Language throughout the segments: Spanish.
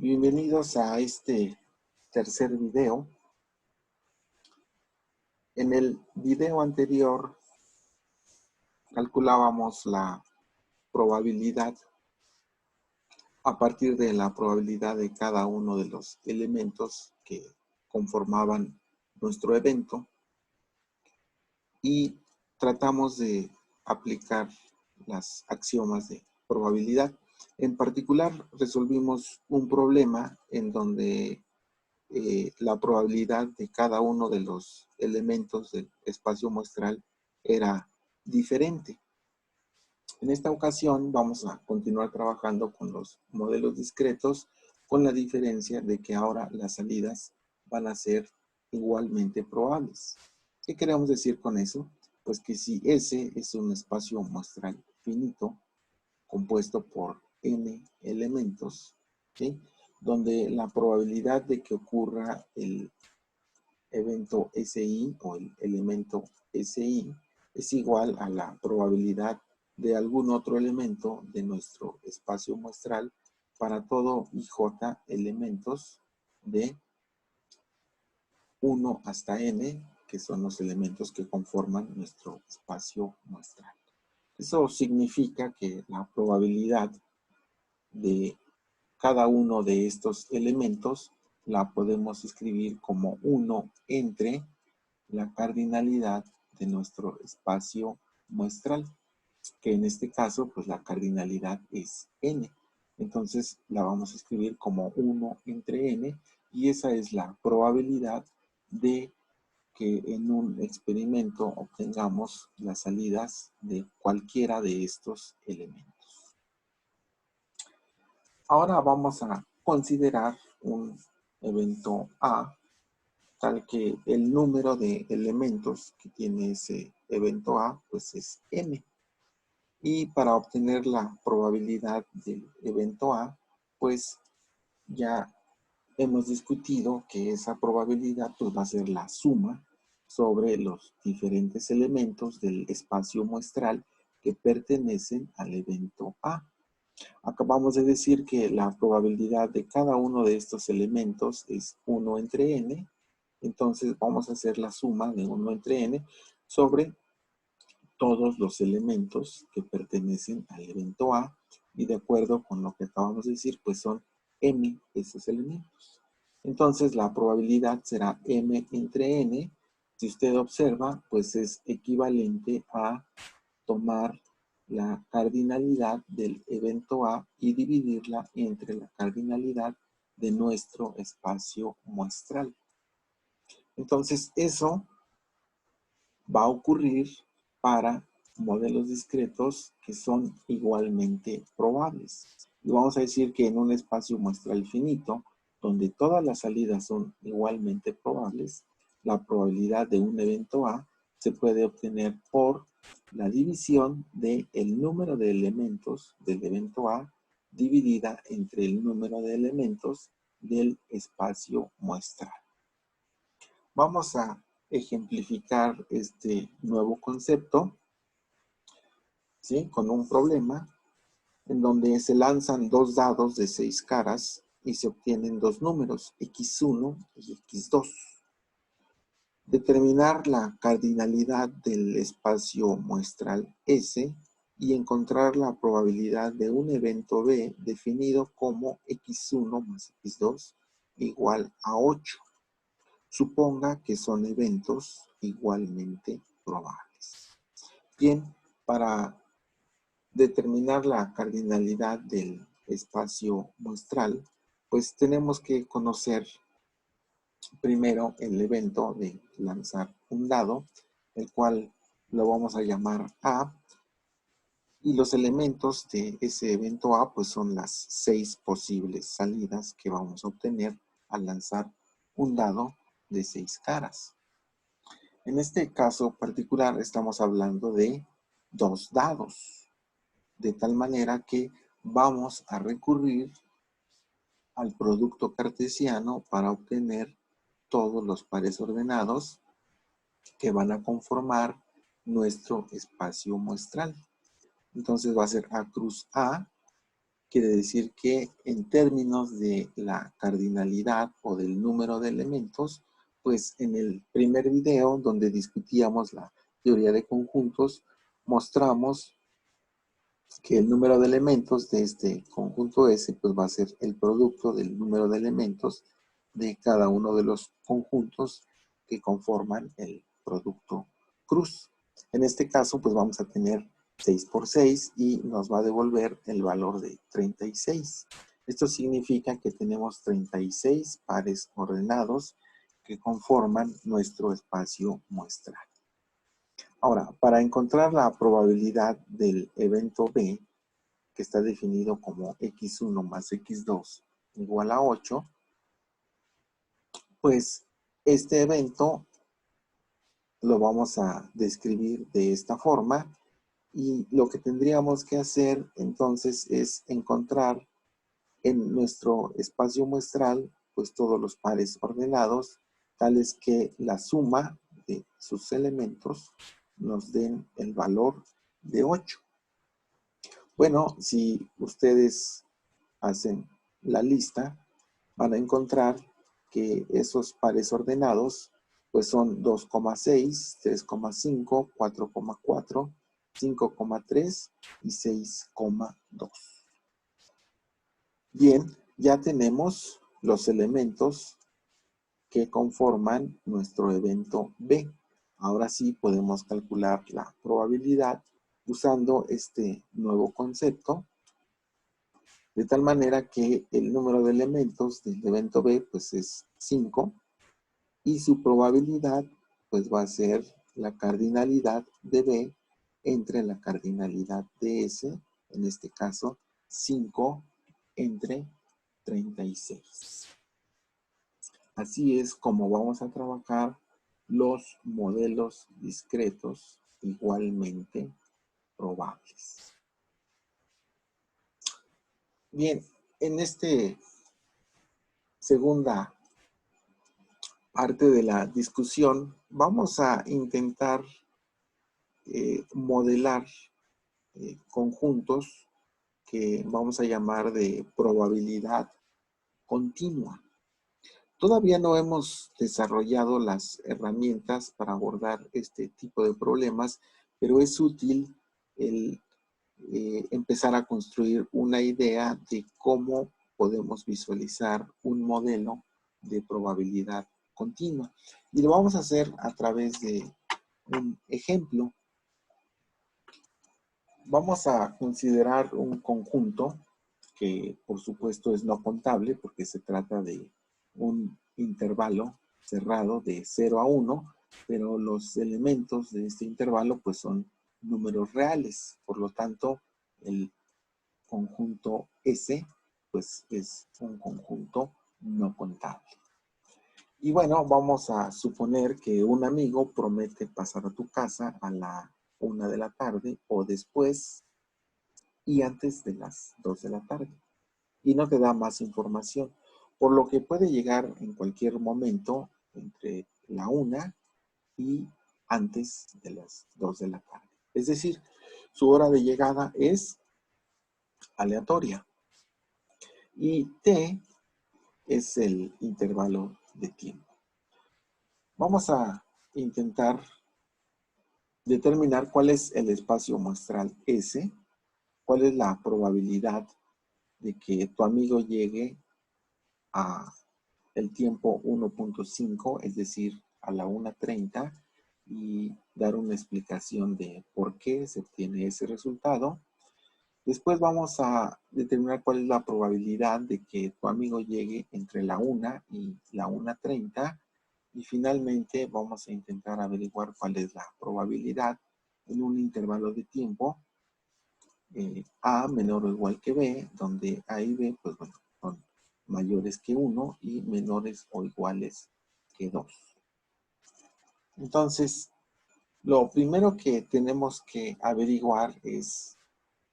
Bienvenidos a este tercer video. En el video anterior calculábamos la probabilidad a partir de la probabilidad de cada uno de los elementos que conformaban nuestro evento y tratamos de aplicar las axiomas de probabilidad. En particular, resolvimos un problema en donde la probabilidad de cada uno de los elementos del espacio muestral era diferente. En esta ocasión vamos a continuar trabajando con los modelos discretos, con la diferencia de que ahora las salidas van a ser igualmente probables. ¿Qué queremos decir con eso? Pues que si S es un espacio muestral finito, compuesto por n elementos, ¿sí?, donde la probabilidad de que ocurra el evento SI o el elemento SI es igual a la probabilidad de algún otro elemento de nuestro espacio muestral para todo IJ elementos de 1 hasta n, que son los elementos que conforman nuestro espacio muestral. Eso significa que la probabilidad de cada uno de estos elementos la podemos escribir como 1 entre la cardinalidad de nuestro espacio muestral, que en este caso, pues la cardinalidad es n. Entonces la vamos a escribir como 1 entre n, y esa es la probabilidad de que en un experimento obtengamos las salidas de cualquiera de estos elementos. Ahora vamos a considerar un evento A, tal que el número de elementos que tiene ese evento A, pues es n. Y para obtener la probabilidad del evento A, pues ya hemos discutido que esa probabilidad pues va a ser la suma sobre los diferentes elementos del espacio muestral que pertenecen al evento A. Acabamos de decir que la probabilidad de cada uno de estos elementos es 1 entre n. Entonces vamos a hacer la suma de 1 entre n sobre todos los elementos que pertenecen al evento A, y de acuerdo con lo que acabamos de decir, pues son m esos elementos. Entonces la probabilidad será m entre n. Si usted observa, pues es equivalente a tomar la cardinalidad del evento A y dividirla entre la cardinalidad de nuestro espacio muestral. Entonces eso va a ocurrir para modelos discretos que son igualmente probables. Y vamos a decir que en un espacio muestral finito, donde todas las salidas son igualmente probables, la probabilidad de un evento A se puede obtener por la división del número de elementos del evento A dividida entre el número de elementos del espacio muestral. Vamos a ejemplificar este nuevo concepto, ¿sí?, con un problema en donde se lanzan dos dados de 6 caras y se obtienen dos números, x1 y x2. Determinar la cardinalidad del espacio muestral S y encontrar la probabilidad de un evento B definido como x1 más x2 igual a 8. Suponga que son eventos igualmente probables. Bien, para determinar la cardinalidad del espacio muestral, pues tenemos que conocer primero el evento de lanzar un dado, el cual lo vamos a llamar A, y los elementos de ese evento A pues son las 6 posibles salidas que vamos a obtener al lanzar un dado de 6 caras. En este caso particular estamos hablando de 2 dados, de tal manera que vamos a recurrir al producto cartesiano para obtener todos los pares ordenados que van a conformar nuestro espacio muestral. Entonces va a ser A cruz A quiere decir que en términos de la cardinalidad o del número de elementos, pues en el primer video donde discutíamos la teoría de conjuntos, mostramos que el número de elementos de este conjunto S pues va a ser el producto del número de elementos de cada uno de los conjuntos que conforman el producto cruz. En este caso pues vamos a tener 6 por 6 y nos va a devolver el valor de 36. Esto significa que tenemos 36 pares ordenados que conforman nuestro espacio muestral. Ahora, para encontrar la probabilidad del evento B, que está definido como x1 más x2 igual a 8, pues este evento lo vamos a describir de esta forma y lo que tendríamos que hacer entonces es encontrar en nuestro espacio muestral pues todos los pares ordenados tales que la suma de sus elementos nos den el valor de 8. Bueno, si ustedes hacen la lista, van a encontrar que esos pares ordenados pues son 2,6, 3,5, 4,4, 5,3 y 6,2. Bien, ya tenemos los elementos que conforman nuestro evento B. Ahora sí podemos calcular la probabilidad usando este nuevo concepto, de tal manera que el número de elementos del evento B pues es 5 y su probabilidad pues va a ser la cardinalidad de B entre la cardinalidad de S, en este caso 5 entre 36. Así es como vamos a trabajar los modelos discretos igualmente probables. Bien, en esta segunda parte de la discusión vamos a intentar modelar conjuntos que vamos a llamar de probabilidad continua. Todavía no hemos desarrollado las herramientas para abordar este tipo de problemas, pero es útil el empezar a construir una idea de cómo podemos visualizar un modelo de probabilidad continua. Y lo vamos a hacer a través de un ejemplo. Vamos a considerar un conjunto que por supuesto es no contable porque se trata de un intervalo cerrado de 0 a 1, pero los elementos de este intervalo pues son números reales. Por lo tanto, el conjunto S pues es un conjunto no contable. Y bueno, vamos a suponer que un amigo promete pasar a tu casa a la 1 de la tarde o después y antes de las 2 de la tarde. Y no te da más información, por lo que puede llegar en cualquier momento entre la 1 y antes de las 2 de la tarde. Es decir, su hora de llegada es aleatoria. Y T es el intervalo de tiempo. Vamos a intentar determinar cuál es el espacio muestral S, cuál es la probabilidad de que tu amigo llegue a el tiempo 1.5, es decir, a la 1:30, y dar una explicación de por qué se obtiene ese resultado. Después vamos a determinar cuál es la probabilidad de que tu amigo llegue entre la 1 y la 1:30. Y finalmente vamos a intentar averiguar cuál es la probabilidad en un intervalo de tiempo A menor o igual que B, donde A y B pues bueno, son mayores que 1 y menores o iguales que 2. Entonces, lo primero que tenemos que averiguar es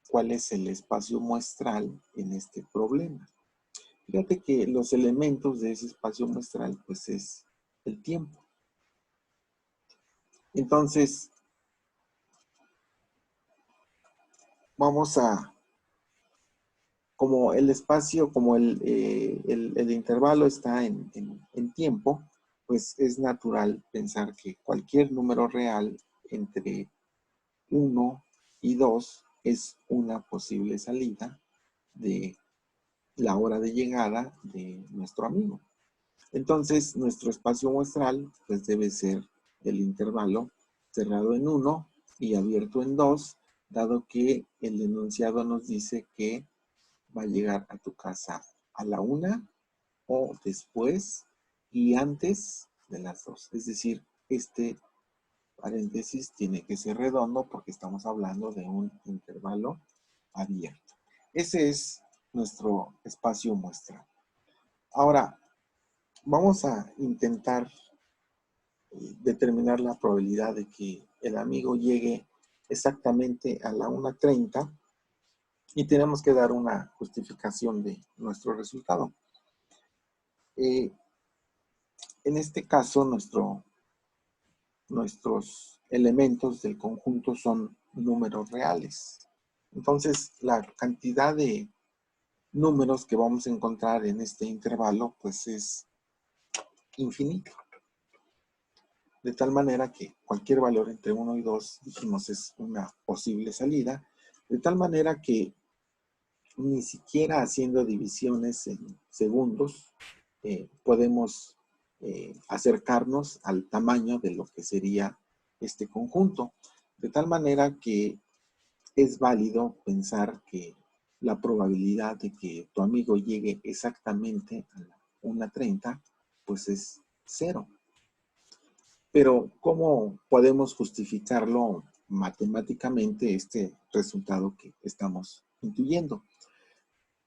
cuál es el espacio muestral en este problema. Fíjate que los elementos de ese espacio muestral pues es el tiempo. Entonces, vamos a como el espacio, como el intervalo está en tiempo, pues es natural pensar que cualquier número real entre 1 y 2 es una posible salida de la hora de llegada de nuestro amigo. Entonces, nuestro espacio muestral pues debe ser el intervalo cerrado en 1 y abierto en 2, dado que el enunciado nos dice que va a llegar a tu casa a la 1 o después y antes de las 2. Es decir, este paréntesis tiene que ser redondo porque estamos hablando de un intervalo abierto. Ese es nuestro espacio muestral. Ahora, vamos a intentar determinar la probabilidad de que el amigo llegue exactamente a la 1:30 y tenemos que dar una justificación de nuestro resultado. En este caso, nuestros elementos del conjunto son números reales. Entonces, la cantidad de números que vamos a encontrar en este intervalo, pues es infinito. De tal manera que cualquier valor entre 1 y 2, dijimos, es una posible salida. De tal manera que ni siquiera haciendo divisiones en segundos podemos acercarnos al tamaño de lo que sería este conjunto. De tal manera que es válido pensar que la probabilidad de que tu amigo llegue exactamente a la 1:30, pues es 0. Pero, ¿cómo podemos justificarlo matemáticamente este resultado que estamos intuyendo?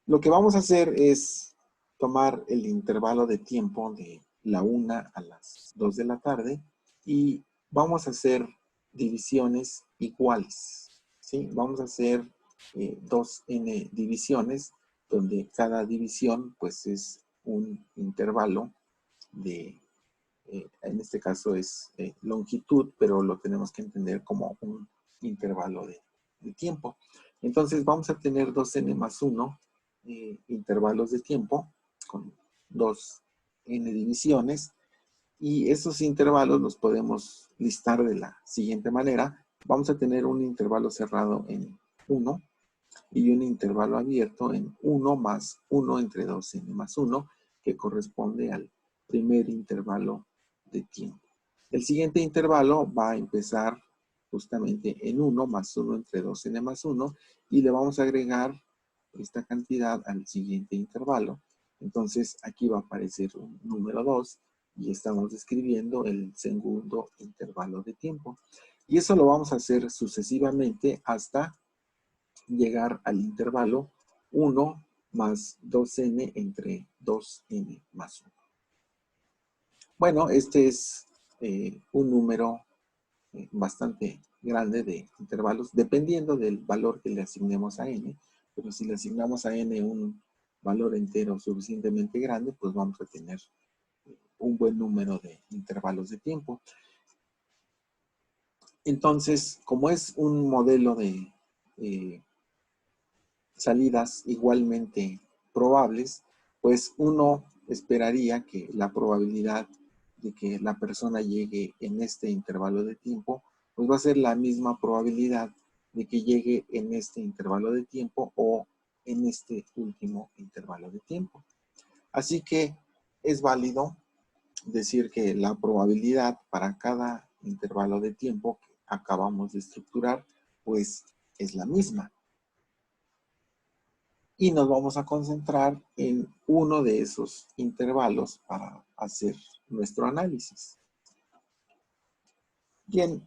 Lo que vamos a hacer es tomar el intervalo de tiempo de la 1 a las 2 de la tarde y vamos a hacer divisiones iguales, ¿sí? Vamos a hacer 2n divisiones, donde cada división pues es un intervalo de, en este caso es longitud, pero lo tenemos que entender como un intervalo de tiempo. Entonces vamos a tener 2n más 1 intervalos de tiempo con 2n divisiones, y esos intervalos los podemos listar de la siguiente manera. Vamos a tener un intervalo cerrado en 1 y un intervalo abierto en 1 más 1 entre 2n más 1, que corresponde al primer intervalo de tiempo. El siguiente intervalo va a empezar justamente en 1 más 1 entre 2n más 1 y le vamos a agregar esta cantidad al siguiente intervalo. Entonces aquí va a aparecer un número 2 y estamos describiendo el segundo intervalo de tiempo. Y eso lo vamos a hacer sucesivamente hasta llegar al intervalo 1 más 2n entre 2n más 1. Bueno, este es un número bastante grande de intervalos, dependiendo del valor que le asignemos a n, pero si le asignamos a n un valor entero suficientemente grande, pues vamos a tener un buen número de intervalos de tiempo. Entonces, como es un modelo de salidas igualmente probables, pues uno esperaría que la probabilidad de que la persona llegue en este intervalo de tiempo, pues va a ser la misma probabilidad de que llegue en este intervalo de tiempo o en este último intervalo de tiempo. Así que es válido decir que la probabilidad para cada intervalo de tiempo que acabamos de estructurar, pues es la misma. Y nos vamos a concentrar en uno de esos intervalos para hacer nuestro análisis. Bien,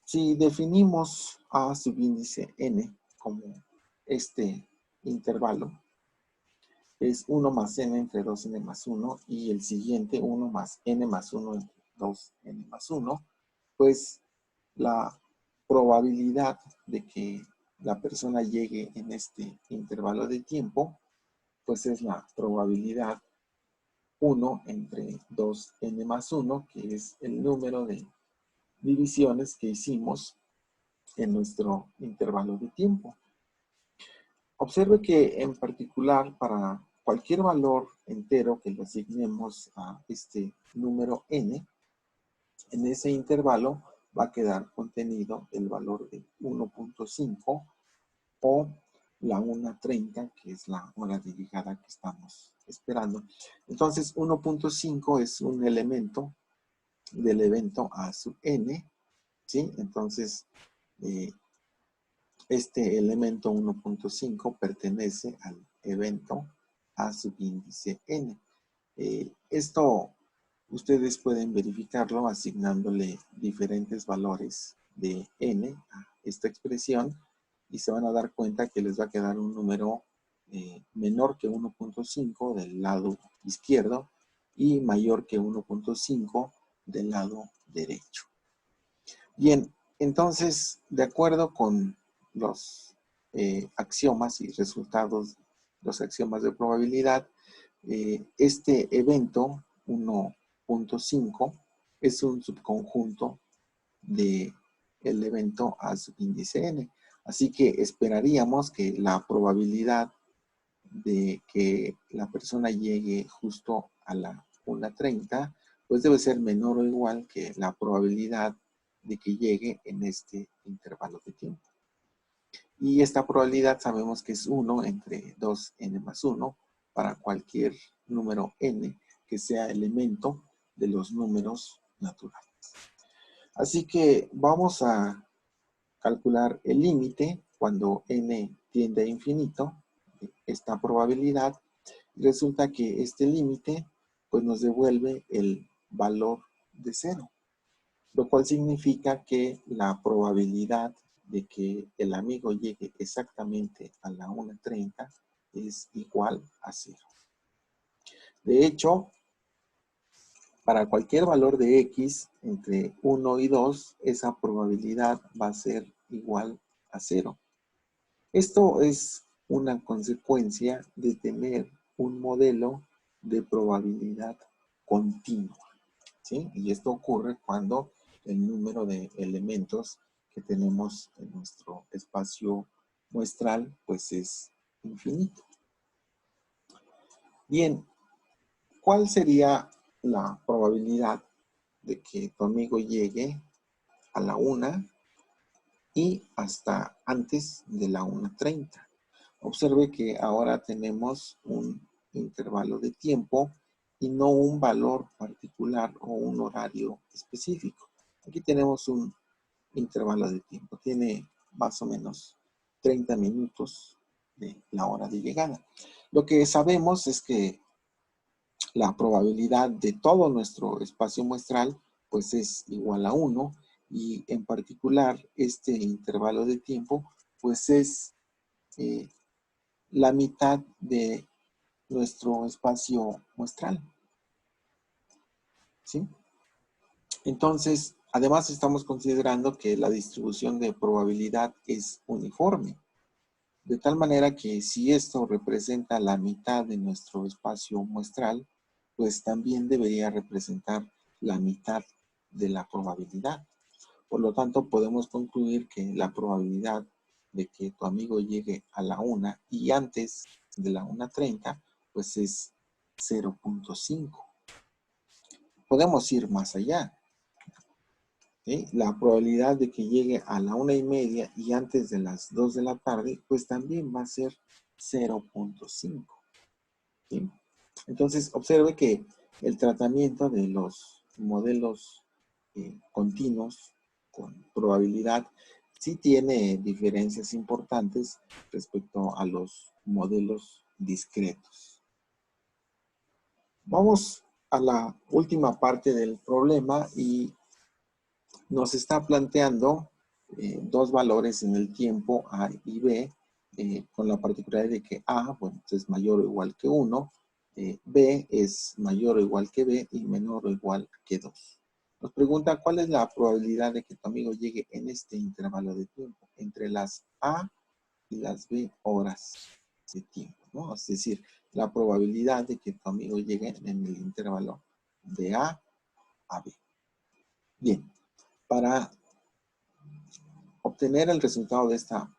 si definimos a subíndice n como este intervalo, es 1 más n entre 2n más 1 y el siguiente 1 más n más 1 entre 2n más 1, pues la probabilidad de que la persona llegue en este intervalo de tiempo, pues es la probabilidad 1 entre 2n más 1, que es el número de divisiones que hicimos en nuestro intervalo de tiempo. Observe que en particular para cualquier valor entero que le asignemos a este número n, en ese intervalo va a quedar contenido el valor de 1.5 o la 1:30, que es la hora de llegada que estamos esperando. Entonces, 1.5 es un elemento del evento a sub n, ¿sí? Entonces, este elemento 1.5 pertenece al evento a subíndice n. Esto ustedes pueden verificarlo asignándole diferentes valores de n a esta expresión y se van a dar cuenta que les va a quedar un número menor que 1.5 del lado izquierdo y mayor que 1.5 del lado derecho. Bien, entonces, de acuerdo con los axiomas y resultados, los axiomas de probabilidad, este evento 1.5 es un subconjunto del evento a subíndice n. Así que esperaríamos que la probabilidad de que la persona llegue justo a la 1:30, pues debe ser menor o igual que la probabilidad de que llegue en este intervalo de tiempo. Y esta probabilidad sabemos que es 1 entre 2n más 1 para cualquier número n que sea elemento de los números naturales. Así que vamos a calcular el límite cuando n tiende a infinito, esta probabilidad. Resulta que este límite pues nos devuelve el valor de 0, lo cual significa que la probabilidad de que el amigo llegue exactamente a la 1:30 es igual a 0. De hecho, para cualquier valor de x entre 1 y 2, esa probabilidad va a ser igual a 0. Esto es una consecuencia de tener un modelo de probabilidad continua, ¿sí? Y esto ocurre cuando el número de elementos que tenemos en nuestro espacio muestral pues es infinito. Bien, ¿cuál sería la probabilidad de que tu amigo llegue a la 1 y hasta antes de la 1:30? Observe que ahora tenemos un intervalo de tiempo y no un valor particular o un horario específico. Aquí tenemos un intervalo de tiempo. Tiene más o menos 30 minutos de la hora de llegada. Lo que sabemos es que la probabilidad de todo nuestro espacio muestral pues es igual a 1 y en particular este intervalo de tiempo pues es la mitad de nuestro espacio muestral, ¿sí? Entonces, además estamos considerando que la distribución de probabilidad es uniforme, de tal manera que si esto representa la mitad de nuestro espacio muestral, pues también debería representar la mitad de la probabilidad. Por lo tanto, podemos concluir que la probabilidad de que tu amigo llegue a la 1 y antes de la 1:30, pues es 0.5. Podemos ir más allá, ¿sí? La probabilidad de que llegue a la 1:30 y antes de las 2 de la tarde, pues también va a ser 0.5. ¿Sí? Entonces, observe que el tratamiento de los modelos continuos con probabilidad sí tiene diferencias importantes respecto a los modelos discretos. Vamos a la última parte del problema y nos está planteando dos valores en el tiempo A y B, con la particularidad de que A, bueno, es mayor o igual que 1, B es mayor o igual que B y menor o igual que 2. Nos pregunta cuál es la probabilidad de que tu amigo llegue en este intervalo de tiempo, entre las A y las B horas de tiempo, ¿no? Es decir, la probabilidad de que tu amigo llegue en el intervalo de A a B. Bien, para obtener el resultado de esta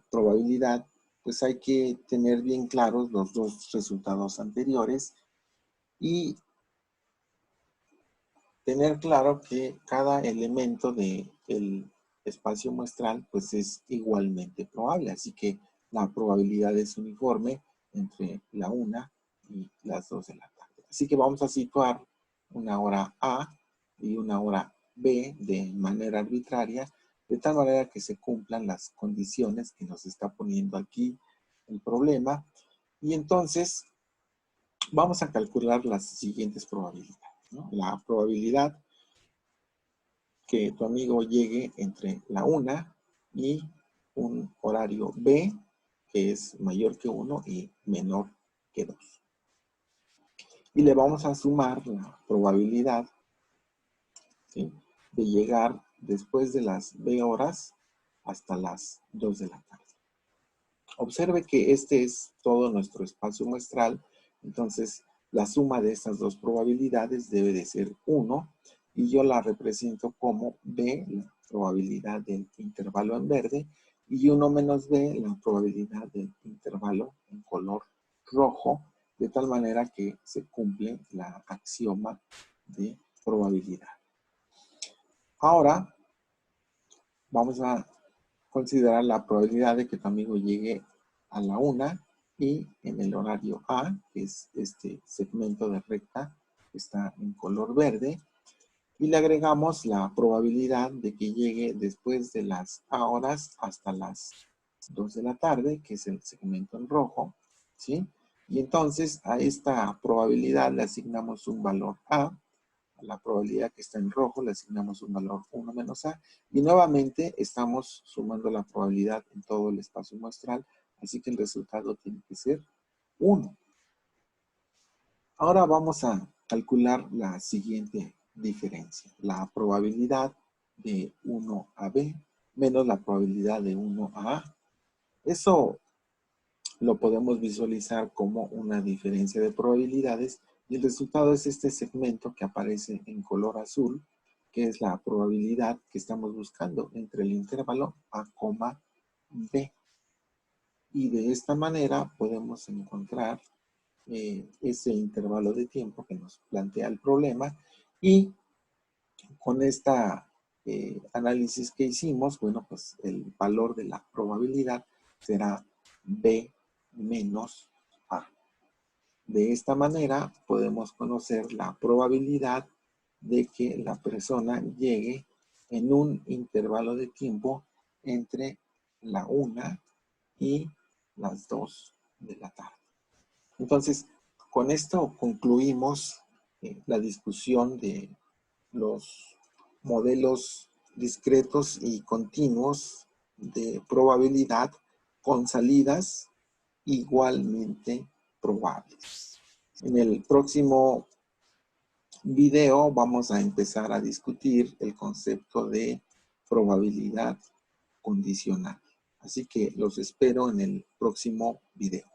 probabilidad, pues hay que tener bien claros los dos resultados anteriores y tener claro que cada elemento del espacio muestral pues es igualmente probable. Así que la probabilidad es uniforme entre la 1 y las 2 de la tarde. Así que vamos a situar una hora A y una hora B de manera arbitraria, de tal manera que se cumplan las condiciones que nos está poniendo aquí el problema. Y entonces vamos a calcular las siguientes probabilidades, ¿no? La probabilidad que tu amigo llegue entre la 1 y un horario B, que es mayor que 1 y menor que 2. Y le vamos a sumar la probabilidad, ¿sí?, de llegar después de las B horas hasta las 2 de la tarde. Observe que este es todo nuestro espacio muestral, entonces la suma de estas dos probabilidades debe de ser 1 y yo la represento como B, la probabilidad del intervalo en verde, y 1 menos B, la probabilidad del intervalo en color rojo, de tal manera que se cumple la axioma de probabilidad. Ahora vamos a considerar la probabilidad de que tu amigo llegue a la 1 y en el horario A, que es este segmento de recta que está en color verde, y le agregamos la probabilidad de que llegue después de las A horas hasta las 2 de la tarde, que es el segmento en rojo, ¿sí? Y entonces a esta probabilidad le asignamos un valor A, a la probabilidad que está en rojo le asignamos un valor 1 menos A, y nuevamente estamos sumando la probabilidad en todo el espacio muestral, así que el resultado tiene que ser 1. Ahora vamos a calcular la siguiente diferencia, la probabilidad de 1 a B menos la probabilidad de 1 a A. Eso lo podemos visualizar como una diferencia de probabilidades y el resultado es este segmento que aparece en color azul, que es la probabilidad que estamos buscando entre el intervalo A, B. Y de esta manera podemos encontrar ese intervalo de tiempo que nos plantea el problema y con esta análisis que hicimos, bueno, pues el valor de la probabilidad será B menos A. De esta manera podemos conocer la probabilidad de que la persona llegue en un intervalo de tiempo entre la 1 y las 2 de la tarde. Entonces, con esto concluimos la discusión de los modelos discretos y continuos de probabilidad con salidas igualmente probables. En el próximo video vamos a empezar a discutir el concepto de probabilidad condicional. Así que los espero en el próximo video.